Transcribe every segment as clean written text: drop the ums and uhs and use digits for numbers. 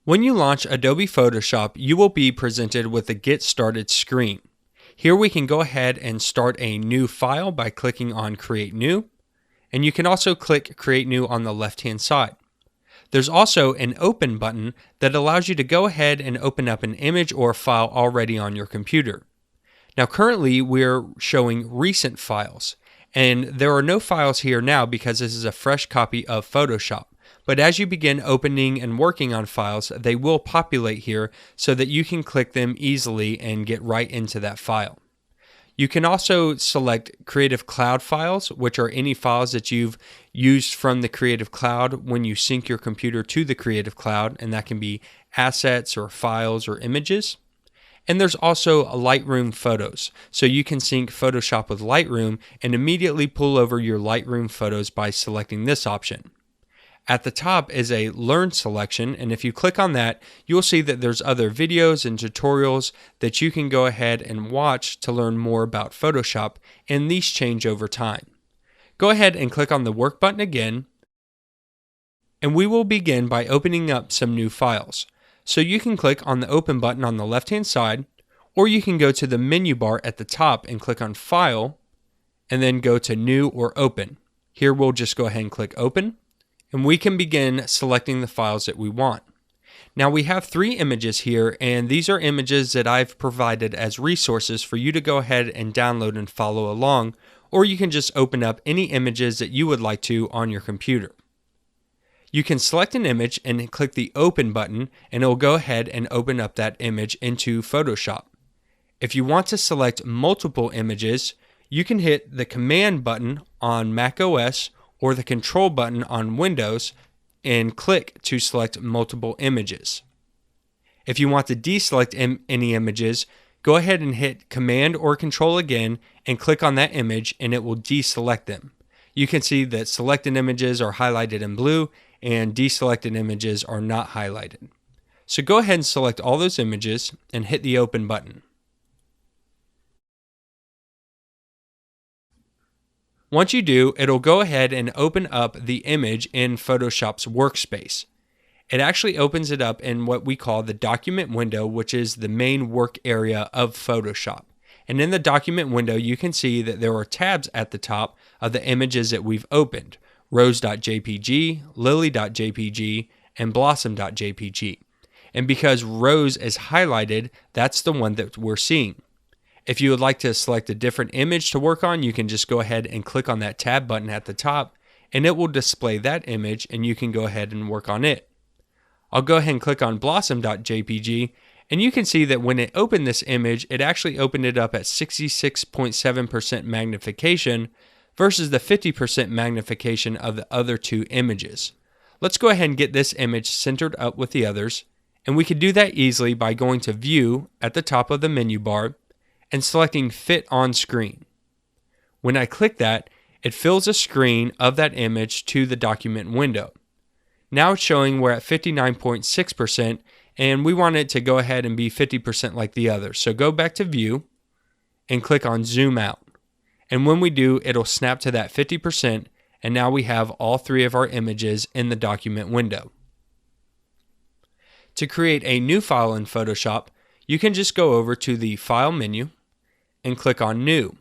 When you launch Adobe Photoshop, you will be presented with a Get Started screen. Here we can go ahead and start a new file by clicking on Create New, and you can also click Create New on the left-hand side. There's also an Open button that allows you to go ahead and open up an image or file already on your computer. Now currently we're showing recent files, and there are no files here now because this is a fresh copy of Photoshop. But as you begin opening and working on files, they will populate here so that you can click them easily and get right into that file. You can also select Creative Cloud files, which are any files that you've used from the Creative Cloud when you sync your computer to the Creative Cloud, and that can be assets or files or images. And there's also Lightroom photos, so you can sync Photoshop with Lightroom and immediately pull over your Lightroom photos by selecting this option. At the top is a Learn selection, and if you click on that, you'll see that there's other videos and tutorials that you can go ahead and watch to learn more about Photoshop, and these change over time. Go ahead and click on the Work button again, and we will begin by opening up some new files. So you can click on the Open button on the left-hand side, or you can go to the menu bar at the top and click on File, and then go to New or Open. Here we'll just go ahead and click Open, and we can begin selecting the files that we want. Now we have 3 images here, and these are images that I've provided as resources for you to go ahead and download and follow along, or you can just open up any images that you would like to on your computer. You can select an image and click the Open button, and it will go ahead and open up that image into Photoshop. If you want to select multiple images, you can hit the Command button on macOS or the Control button on Windows and click to select multiple images. If you want to deselect any images, go ahead and hit Command or Control again and click on that image, and it will deselect them. You can see that selected images are highlighted in blue and deselected images are not highlighted. So go ahead and select all those images and hit the Open button. Once you do, it'll go ahead and open up the image in Photoshop's workspace. It actually opens it up in what we call the document window, which is the main work area of Photoshop. And in the document window, you can see that there are tabs at the top of the images that we've opened: rose.jpg, lily.jpg, and blossom.jpg. And because rose is highlighted, that's the one that we're seeing. If you would like to select a different image to work on, you can just go ahead and click on that tab button at the top, and it will display that image, and you can go ahead and work on it. I'll go ahead and click on blossom.jpg, and you can see that when it opened this image, it actually opened it up at 66.7% magnification versus the 50% magnification of the other 2 images. Let's go ahead and get this image centered up with the others, and we can do that easily by going to View at the top of the menu bar and selecting Fit on Screen. When I click that, it fills a screen of that image to the document window. Now it's showing we're at 59.6%, and we want it to go ahead and be 50% like the others. So go back to View and click on Zoom Out. And when we do, it'll snap to that 50%, and now we have all 3 of our images in the document window. To create a new file in Photoshop, you can just go over to the File menu and click on New,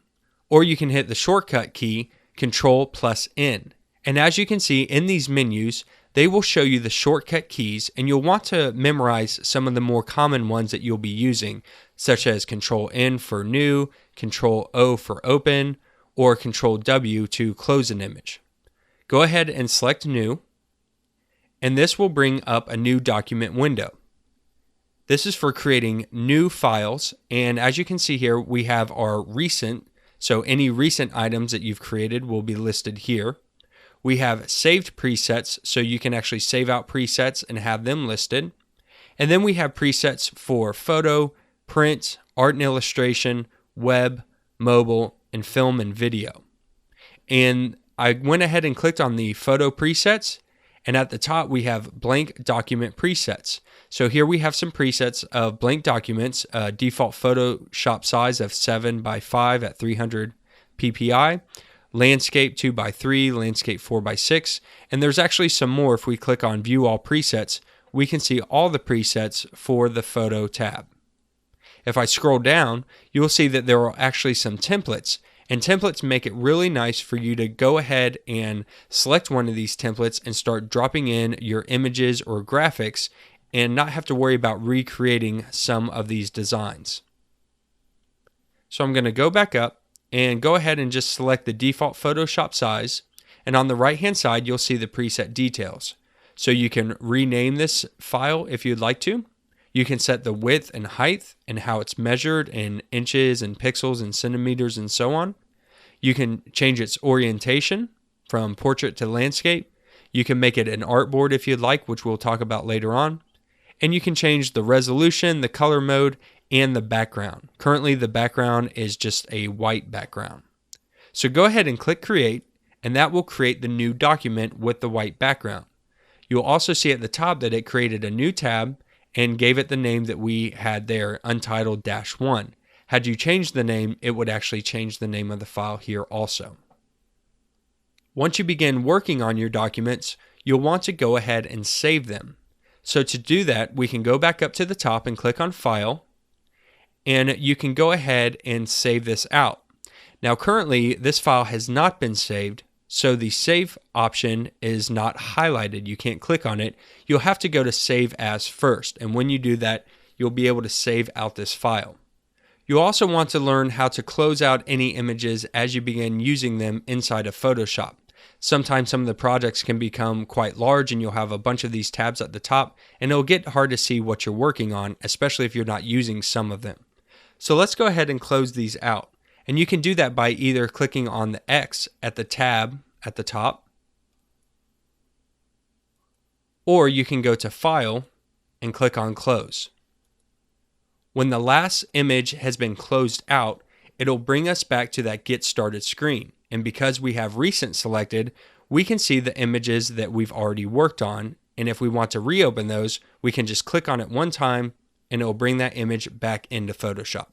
or you can hit the shortcut key Control+N. And as you can see in these menus, they will show you the shortcut keys, and you'll want to memorize some of the more common ones that you'll be using, such as Control-N for New, Control-O for Open, or Control-W to close an image. Go ahead and select New, and this will bring up a new document window. This is for creating new files, and as you can see here, we have our recent, so any recent items that you've created will be listed here. We have saved presets, so you can actually save out presets and have them listed. And then we have presets for photo, print, art and illustration, web, mobile, and film and video. And I went ahead and clicked on the photo presets, and at the top we have blank document presets. So here we have some presets of blank documents, default Photoshop size of 7 by 5 at 300 ppi, landscape 2 by 3, landscape 4 by 6, and there's actually some more. If we click on View All Presets, we can see all the presets for the Photo tab. If I scroll down, you'll see that there are actually some templates, and templates make it really nice for you to go ahead and select one of these templates and start dropping in your images or graphics and not have to worry about recreating some of these designs. So I'm going to go back up and go ahead and just select the default Photoshop size, and on the right hand side you'll see the preset details. So you can rename this file if you'd like to. You can set the width and height and how it's measured in inches and pixels and centimeters and so on. You can change its orientation from portrait to landscape. You can make it an artboard if you'd like, which we'll talk about later on. And you can change the resolution, the color mode, and the background. Currently the background is just a white background. So go ahead and click Create, and that will create the new document with the white background. You'll also see at the top that it created a new tab and gave it the name that we had there, Untitled-1. Had you changed the name, it would actually change the name of the file here also. Once you begin working on your documents, you'll want to go ahead and save them. So to do that, we can go back up to the top and click on File, and you can go ahead and save this out. Now currently this file has not been saved, so the save option is not highlighted. You can't click on it. You'll have to go to Save As first, and when you do that, you'll be able to save out this file. You'll also want to learn how to close out any images as you begin using them inside of Photoshop. Sometimes some of the projects can become quite large and you'll have a bunch of these tabs at the top, and it'll get hard to see what you're working on, especially if you're not using some of them. So let's go ahead and close these out. And you can do that by either clicking on the X at the tab at the top, or you can go to File and click on Close. When the last image has been closed out, it'll bring us back to that Get Started screen. And because we have Recent selected, we can see the images that we've already worked on. And if we want to reopen those, we can just click on it one time and it'll bring that image back into Photoshop.